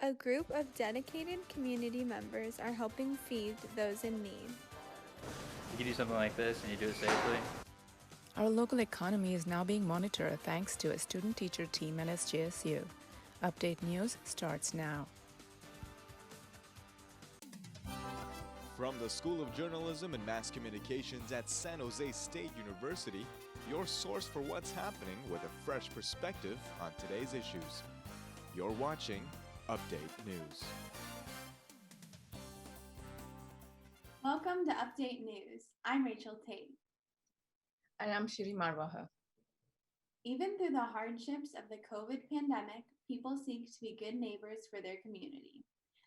A group of dedicated community members are helping feed those in need. You do something like this and you do it safely. Our local economy is now being monitored thanks to a student-teacher team at Sjsu. Update News starts now. From the School of Journalism and Mass Communications at San Jose State University, your source for what's happening with a fresh perspective on today's issues. You're watching Update News. Welcome to Update News. I'm Rachel Tate. And I'm Shiri Marwaha. Even through the hardships of the COVID pandemic, people seek to be good neighbors for their community.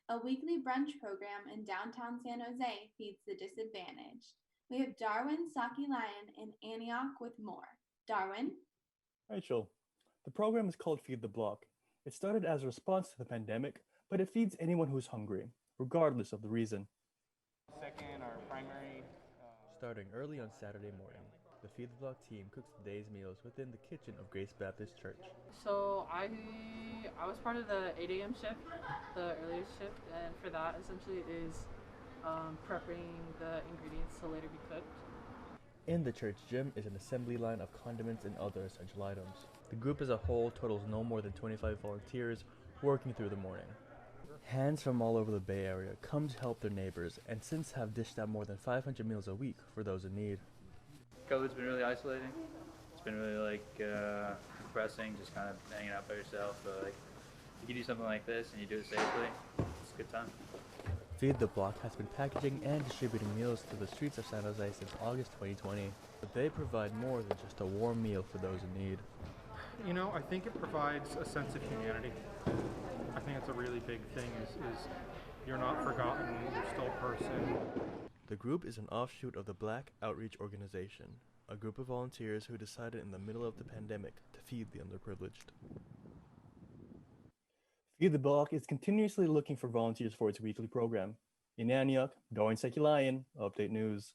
A weekly brunch program in downtown San Jose feeds the disadvantaged. We have Darwin Saki-Lion in Antioch with more. Darwin? Rachel, the program is called Feed the Block. It started as a response to the pandemic, but it feeds anyone who's hungry, regardless of the reason. Second or primary. Starting early on Saturday morning, the Feed the Block team cooks the day's meals within the kitchen of Grace Baptist Church. So I was part of the 8 a.m. shift, the earliest shift, and for that essentially is prepping the ingredients to later be cooked. In the church gym is an assembly line of condiments and other essential items. The group as a whole totals no more than 25 volunteers working through the morning. Hands from all over the Bay Area come to help their neighbors and since have dished out more than 500 meals a week for those in need. COVID's been really isolating. It's been really depressing, just kind of hanging out by yourself. But you do something like this and you do it safely, it's a good time. Feed the Block has been packaging and distributing meals to the streets of San Jose since August 2020, but they provide more than just a warm meal for those in need. You know, I think it provides a sense of humanity. I think it's a really big thing is you're not forgotten, you're still a person. The group is an offshoot of the Black Outreach Organization, a group of volunteers who decided in the middle of the pandemic to feed the underprivileged. Feed the Block is continuously looking for volunteers for its weekly program. In Antioch, Darwin Saki-Lion, Update News.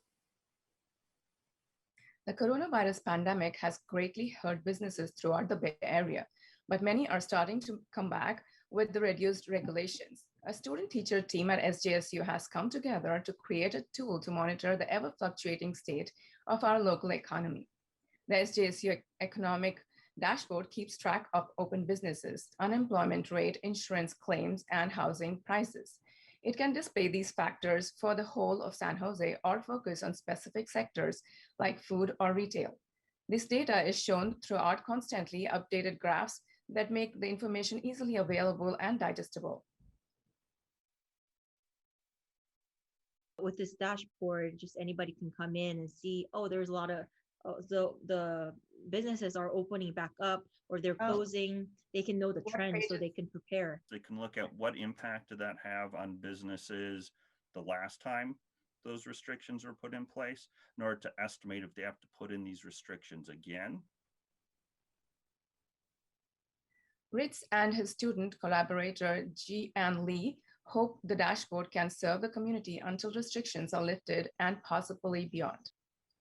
The coronavirus pandemic has greatly hurt businesses throughout the Bay Area, but many are starting to come back with the reduced regulations. A student-teacher team at SJSU has come together to create a tool to monitor the ever-fluctuating state of our local economy. The SJSU Economic Dashboard keeps track of open businesses, unemployment rate, insurance claims, and housing prices. It can display these factors for the whole of San Jose or focus on specific sectors like food or retail. This data is shown throughout constantly updated graphs that make the information easily available and digestible. With this dashboard, just anybody can come in and see, oh, there's a lot of, the businesses are opening back up or they're closing. They can know the trends so they can prepare. They can look at what impact did that have on businesses the last time those restrictions were put in place in order to estimate if they have to put in these restrictions again. Ritz and his student collaborator, Ji-An Lee, hope the dashboard can serve the community until restrictions are lifted and possibly beyond.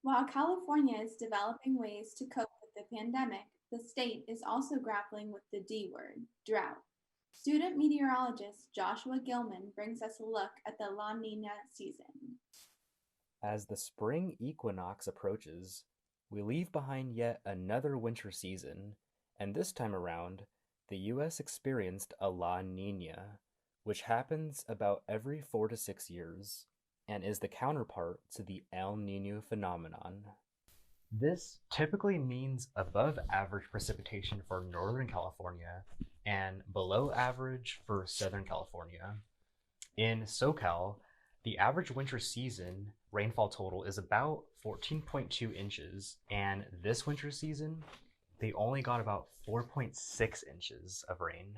While California is developing ways to cope with the pandemic, the state is also grappling with the D word, drought. Student meteorologist Joshua Gilman brings us a look at the La Nina season. As the spring equinox approaches, we leave behind yet another winter season, and this time around, the U.S. experienced a La Nina, which happens about every 4 to 6 years, and is the counterpart to the El Niño phenomenon. This typically means above average precipitation for Northern California and below average for Southern California. In SoCal, the average winter season rainfall total is about 14.2 inches, and this winter season, they only got about 4.6 inches of rain.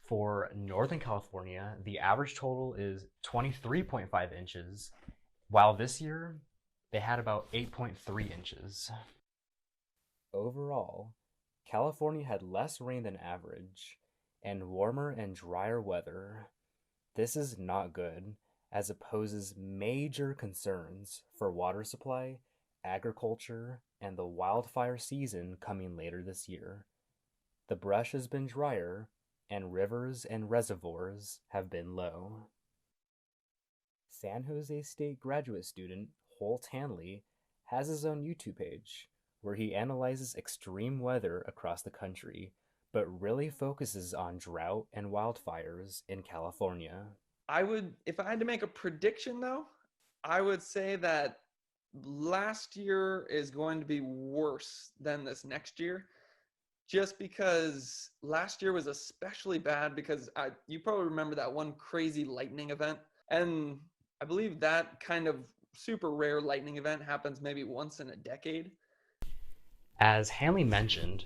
For Northern California, the average total is 23.5 inches, while this year, they had about 8.3 inches. Overall, California had less rain than average, and warmer and drier weather. This is not good, as it poses major concerns for water supply, agriculture, and the wildfire season coming later this year. The brush has been drier, and rivers and reservoirs have been low. San Jose State graduate student Holt Hanley has his own YouTube page where he analyzes extreme weather across the country, but really focuses on drought and wildfires in California. If I had to make a prediction though, I would say that last year is going to be worse than this next year, just because last year was especially bad because you probably remember that one crazy lightning event. And I believe that kind of super rare lightning event happens maybe once in a decade. As Hanley mentioned,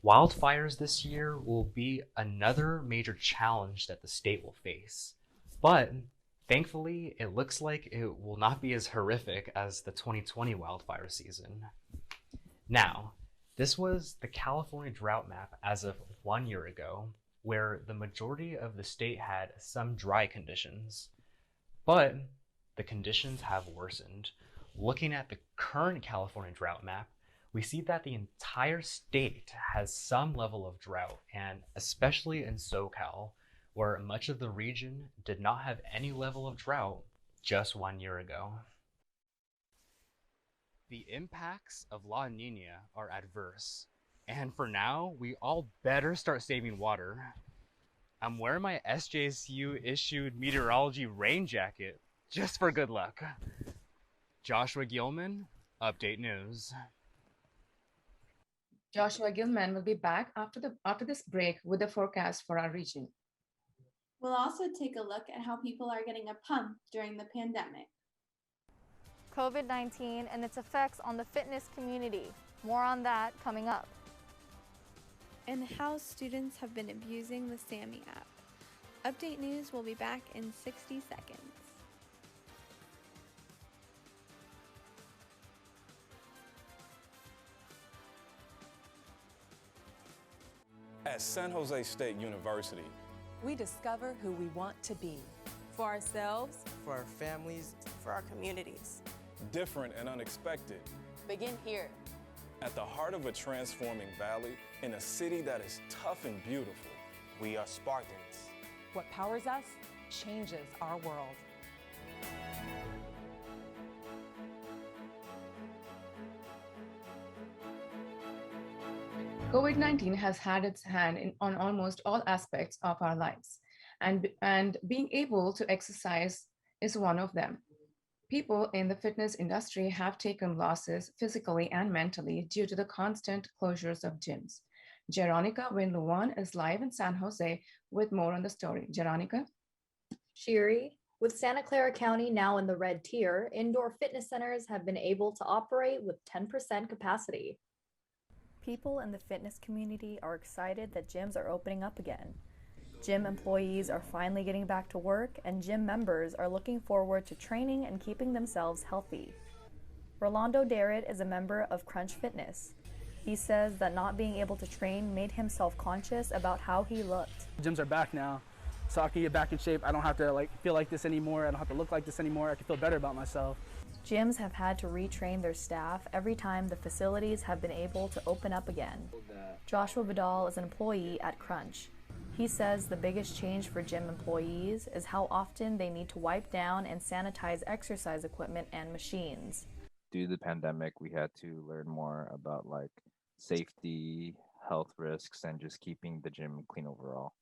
wildfires this year will be another major challenge that the state will face. But thankfully, it looks like it will not be as horrific as the 2020 wildfire season. Now, this was the California drought map as of 1 year ago, where the majority of the state had some dry conditions. But the conditions have worsened. Looking at the current California drought map, we see that the entire state has some level of drought, and especially in SoCal, where much of the region did not have any level of drought just 1 year ago. The impacts of La Nina are adverse, and for now, we all better start saving water. I'm wearing my SJSU issued meteorology rain jacket just for good luck. Joshua Gilman, Update News. Joshua Gilman will be back after this break with the forecast for our region. We'll also take a look at how people are getting a pump during the pandemic. COVID-19 and its effects on the fitness community. More on that coming up. And how students have been abusing the Sammy app. Update News will be back in 60 seconds. At San Jose State University, we discover who we want to be. For ourselves, for our families, for our communities. Different and unexpected. Begin here. At the heart of a transforming valley, in a city that is tough and beautiful. We are Spartans. What powers us changes our world. COVID-19 has had its hand on almost all aspects of our lives, and being able to exercise is one of them. People in the fitness industry have taken losses physically and mentally due to the constant closures of gyms. Jeronica Win-Luan is live in San Jose with more on the story. Jeronica? Shiri, with Santa Clara County now in the red tier, indoor fitness centers have been able to operate with 10% capacity. People in the fitness community are excited that gyms are opening up again. Gym employees are finally getting back to work, and gym members are looking forward to training and keeping themselves healthy. Rolando Darrett is a member of Crunch Fitness. He says that not being able to train made him self-conscious about how he looked. Gyms are back now, so I can get back in shape. I don't have to feel like this anymore. I don't have to look like this anymore. I can feel better about myself. Gyms have had to retrain their staff every time the facilities have been able to open up again. Joshua Vidal is an employee at Crunch. He says the biggest change for gym employees is how often they need to wipe down and sanitize exercise equipment and machines. Due to the pandemic, we had to learn more about safety, health risks, and just keeping the gym clean overall.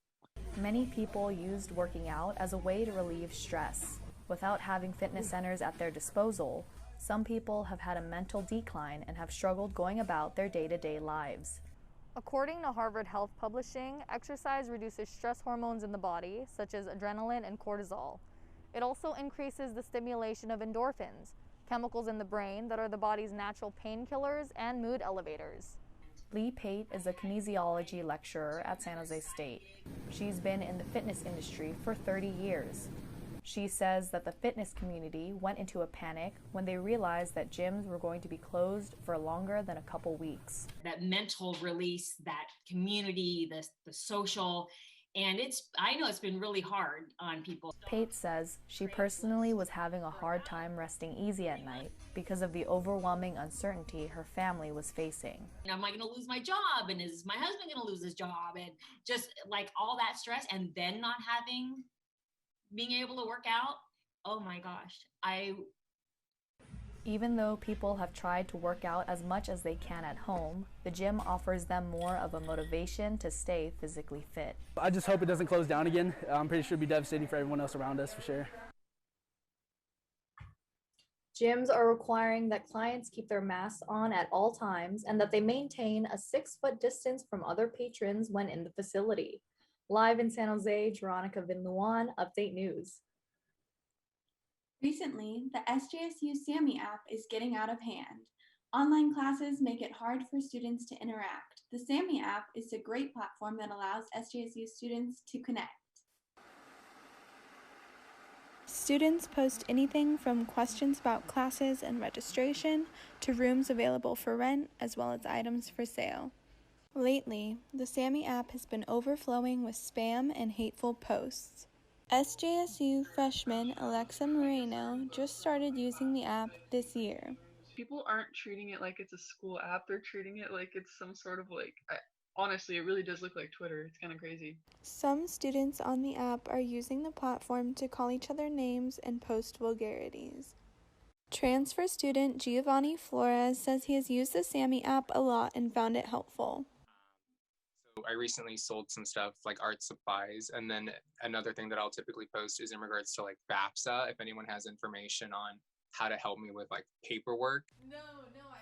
Many people used working out as a way to relieve stress. Without having fitness centers at their disposal, some people have had a mental decline and have struggled going about their day-to-day lives. According to Harvard Health Publishing, exercise reduces stress hormones in the body, such as adrenaline and cortisol. It also increases the stimulation of endorphins, chemicals in the brain that are the body's natural painkillers and mood elevators. Lee Pate is a kinesiology lecturer at San Jose State. She's been in the fitness industry for 30 years. She says that the fitness community went into a panic when they realized that gyms were going to be closed for longer than a couple weeks. That mental release, that community, the social, And I know it's been really hard on people. Pate says she personally was having a hard time resting easy at night because of the overwhelming uncertainty her family was facing. Am I going to lose my job? And is my husband going to lose his job? And just like all that stress, and then not being able to work out. Oh my gosh. Even though people have tried to work out as much as they can at home, the gym offers them more of a motivation to stay physically fit. I just hope it doesn't close down again. I'm pretty sure it'd be devastating for everyone else around us, for sure. Gyms are requiring that clients keep their masks on at all times and that they maintain a 6-foot distance from other patrons when in the facility. Live in San Jose, Veronica Vinluan, Update News. Recently, the SJSU SAMI app is getting out of hand. Online classes make it hard for students to interact. The SAMI app is a great platform that allows SJSU students to connect. Students post anything from questions about classes and registration to rooms available for rent, as well as items for sale. Lately, the SAMI app has been overflowing with spam and hateful posts. SJSU freshman Alexa Moreno just started using the app this year. People aren't treating it like it's a school app. They're treating it like it's some sort of honestly, it really does look like Twitter. It's kind of crazy. Some students on the app are using the platform to call each other names and post vulgarities. Transfer student Giovanni Flores says he has used the SAMI app a lot and found it helpful. I recently sold some stuff like art supplies, and then another thing that I'll typically post is in regards to like FAFSA, if anyone has information on how to help me with like paperwork.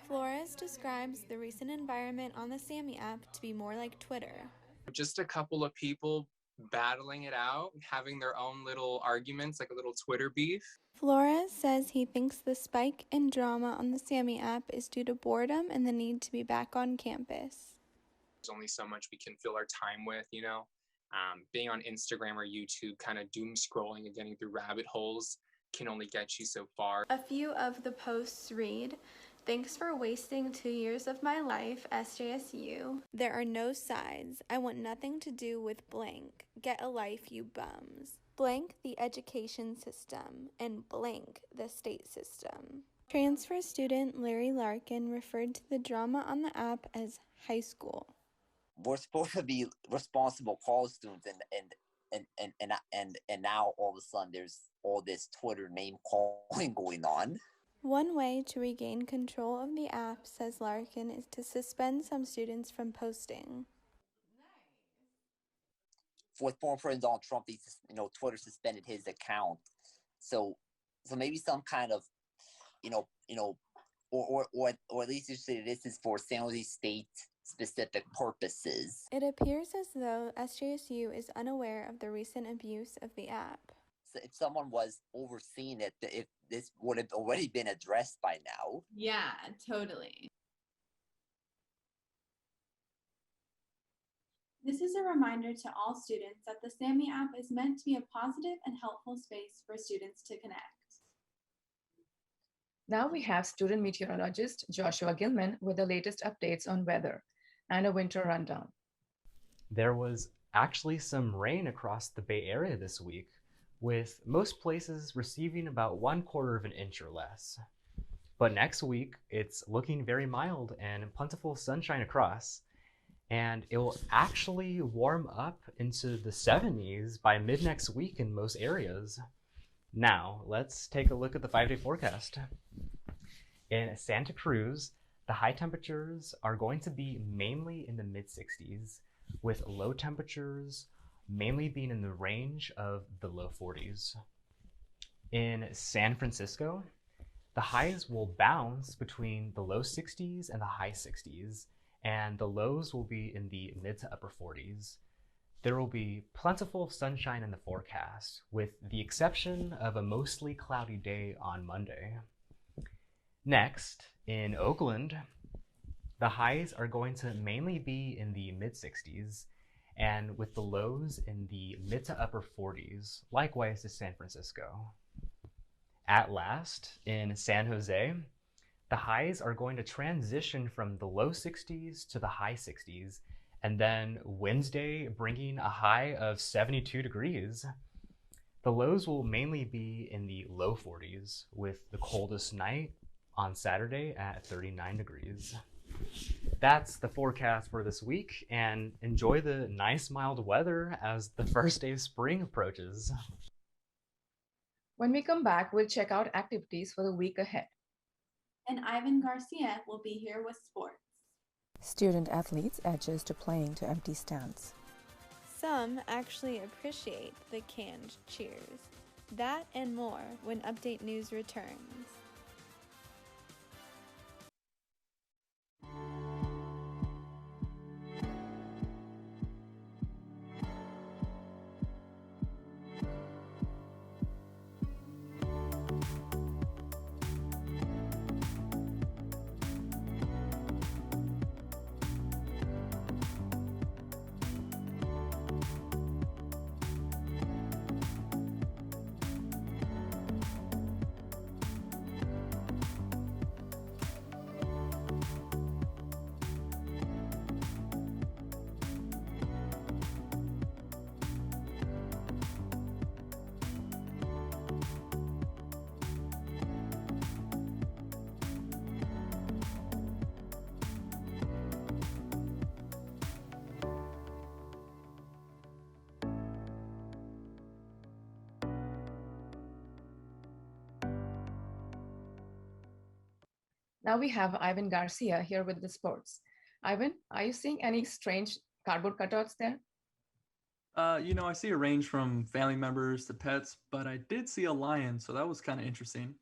Flores describes the recent environment on the SAMI app to be more like Twitter. Just a couple of people battling it out, having their own little arguments, like a little Twitter beef. Flores says he thinks the spike in drama on the SAMI app is due to boredom and the need to be back on campus. There's only so much we can fill our time with, you know. Being on Instagram or YouTube, kind of doom scrolling and getting through rabbit holes can only get you so far. A few of the posts read, "Thanks for wasting 2 years of my life, SJSU. There are no sides. I want nothing to do with blank. Get a life, you bums. Blank the education system and blank the state system." Transfer student Larry Larkin referred to the drama on the app as high school. We're supposed to be responsible college students, and now all of a sudden there's all this Twitter name calling going on. One way to regain control of the app, says Larkin, is to suspend some students from posting. For former President Donald Trump, Twitter suspended his account. So maybe some kind of, or at least you say this is for San Jose State specific purposes. It appears as though SJSU is unaware of the recent abuse of the app. So if someone was overseeing it, if this would have already been addressed by now. Yeah, totally. This is a reminder to all students that the SAMI app is meant to be a positive and helpful space for students to connect. Now we have student meteorologist Joshua Gilman with the latest updates on weather and a winter rundown. There was actually some rain across the Bay Area this week, with most places receiving about 1/4 of an inch or less. But next week, it's looking very mild and plentiful sunshine across, and it will actually warm up into the 70s by mid-next week in most areas. Now, let's take a look at the 5-day forecast. In Santa Cruz, the high temperatures are going to be mainly in the mid-60s, with low temperatures mainly being in the range of the low 40s. In San Francisco, the highs will bounce between the low 60s and the high 60s, and the lows will be in the mid to upper 40s. There will be plentiful sunshine in the forecast, with the exception of a mostly cloudy day on Monday. Next, in Oakland, the highs are going to mainly be in the mid-60s, and with the lows in the mid to upper 40s, likewise as San Francisco. At last, in San Jose, the highs are going to transition from the low 60s to the high 60s, And then Wednesday bringing a high of 72 degrees. The lows will mainly be in the low 40s, with the coldest night on Saturday at 39 degrees. That's the forecast for this week, and enjoy the nice mild weather as the first day of spring approaches. When we come back, we'll check out activities for the week ahead. And Ivan Garcia will be here with sports. Student athletes edges to playing to empty stands. Some actually appreciate the canned cheers. That and more when Update News returns. Now we have Ivan Garcia here with the sports. Ivan, are you seeing any strange cardboard cutouts there? I see a range from family members to pets, but I did see a lion, so that was kind of interesting.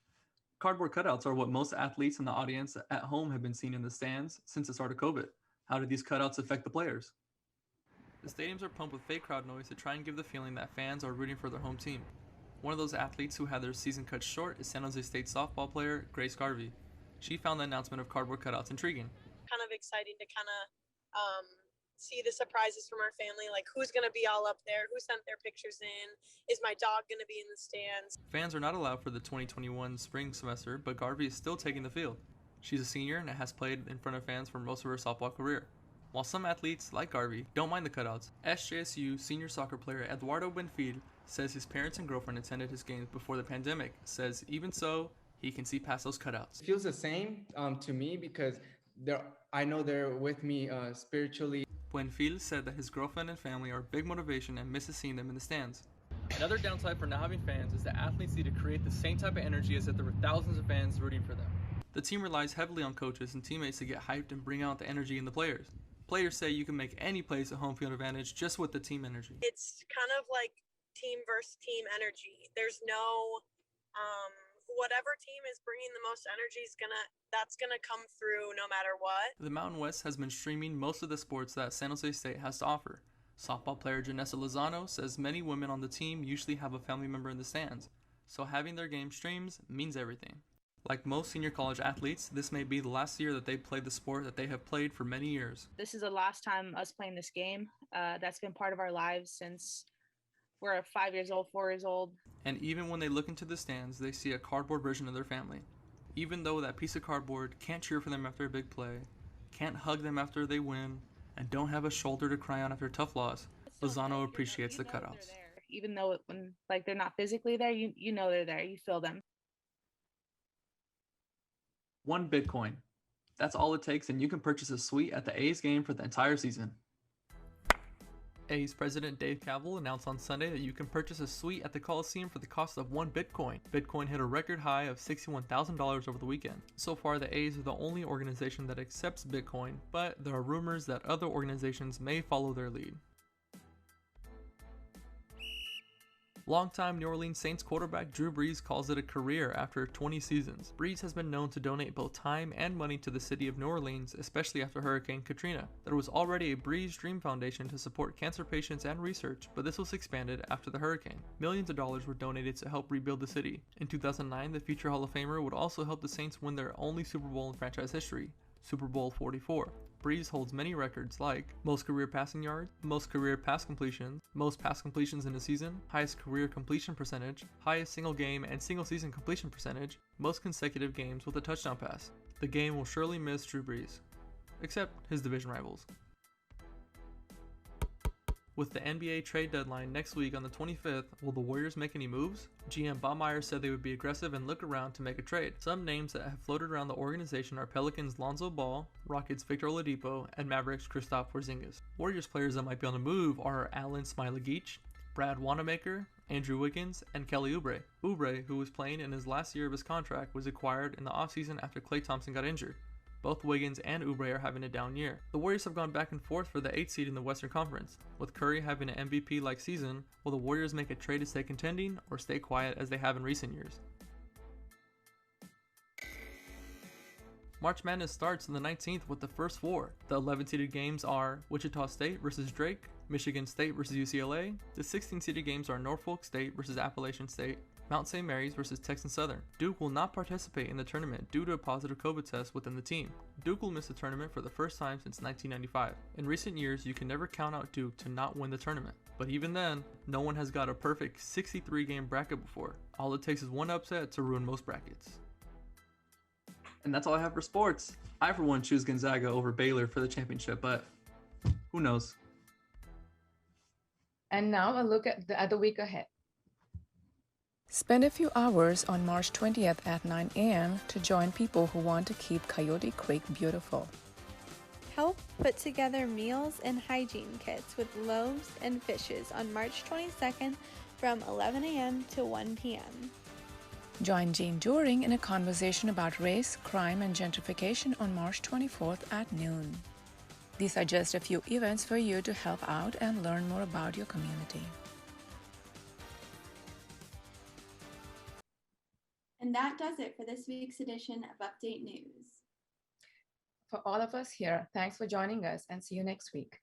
Cardboard cutouts are what most athletes in the audience at home have been seeing in the stands since the start of COVID. How did these cutouts affect the players? The stadiums are pumped with fake crowd noise to try and give the feeling that fans are rooting for their home team. One of those athletes who had their season cut short is San Jose State softball player Grace Garvey. She found the announcement of cardboard cutouts intriguing. Kind of exciting to see the surprises from our family, like who's going to be all up there, who sent their pictures in, is my dog going to be in the stands. Fans are not allowed for the 2021 spring semester, but Garvey is still taking the field. She's a senior and has played in front of fans for most of her softball career. While some athletes, like Garvey, don't mind the cutouts, SJSU senior soccer player Eduardo Benfield says his parents and girlfriend attended his games before the pandemic, says even so, he can see past those cutouts. It feels the same to me because I know they're with me spiritually. Buenfil said that his girlfriend and family are a big motivation and misses seeing them in the stands. Another downside for not having fans is that athletes need to create the same type of energy as if there were thousands of fans rooting for them. The team relies heavily on coaches and teammates to get hyped and bring out the energy in the players. Players say you can make any place a home field advantage just with the team energy. It's kind of like team versus team energy. There's no whatever team is bringing the most energy that's gonna come through no matter what. The Mountain West has been streaming most of the sports that San Jose State has to offer. Softball player Janessa Lozano says many women on the team usually have a family member in the stands, so having their game streams means everything. Like most senior college athletes, this may be the last year that they play the sport that they have played for many years. This is the last time us playing this game. That's been part of our lives since we're 5 years old, 4 years old. And even when they look into the stands, they see a cardboard version of their family. Even though that piece of cardboard can't cheer for them after a big play, can't hug them after they win, and don't have a shoulder to cry on after a tough loss, Lozano appreciates the cutouts. Even though when they're not physically there, you know they're there, you feel them. 1 Bitcoin. That's all it takes, and you can purchase a suite at the A's game for the entire season. A's president Dave Kaval announced on Sunday that you can purchase a suite at the Coliseum for the cost of 1 Bitcoin. Bitcoin hit a record high of $61,000 over the weekend. So far, the A's are the only organization that accepts Bitcoin, but there are rumors that other organizations may follow their lead. Longtime New Orleans Saints quarterback Drew Brees calls it a career after 20 seasons. Brees has been known to donate both time and money to the city of New Orleans, especially after Hurricane Katrina. There was already a Brees Dream Foundation to support cancer patients and research, but this was expanded after the hurricane. Millions of dollars were donated to help rebuild the city. In 2009, the future Hall of Famer would also help the Saints win their only Super Bowl in franchise history, Super Bowl 44. Brees holds many records like most career passing yards, most career pass completions, most pass completions in a season, highest career completion percentage, highest single game and single season completion percentage, most consecutive games with a touchdown pass. The game will surely miss Drew Brees, except his division rivals. With the NBA trade deadline next week on the 25th, will the Warriors make any moves? GM Bob Myers said they would be aggressive and look around to make a trade. Some names that have floated around the organization are Pelicans' Lonzo Ball, Rockets' Victor Oladipo, and Mavericks' Kristaps Porzingis. Warriors players that might be on the move are Allen Smailagic, Brad Wanamaker, Andrew Wiggins, and Kelly Oubre. Oubre, who was playing in his last year of his contract, was acquired in the offseason after Klay Thompson got injured. Both Wiggins and Oubre are having a down year. The Warriors have gone back and forth for the 8th seed in the Western Conference. With Curry having an MVP-like season, will the Warriors make a trade to stay contending or stay quiet as they have in recent years? March Madness starts on the 19th with the first 4. The 11-seeded games are Wichita State versus Drake, Michigan State versus UCLA. The 16-seeded games are Norfolk State versus Appalachian State, Mount St. Mary's versus Texas Southern. Duke will not participate in the tournament due to a positive COVID test within the team. Duke will miss the tournament for the first time since 1995. In recent years, you can never count out Duke to not win the tournament. But even then, no one has got a perfect 63-game bracket before. All it takes is one upset to ruin most brackets. And that's all I have for sports. I, for one, choose Gonzaga over Baylor for the championship, but who knows? And now a look at the week ahead. Spend a few hours on March 20th at 9 a.m. to join people who want to keep Coyote Creek beautiful. Help put together meals and hygiene kits with loaves and fishes on March 22nd from 11 a.m. to 1 p.m. Join Jane Doering in a conversation about race, crime, and gentrification on March 24th at noon. These are just a few events for you to help out and learn more about your community. And that does it for this week's edition of Update News. For all of us here, thanks for joining us and see you next week.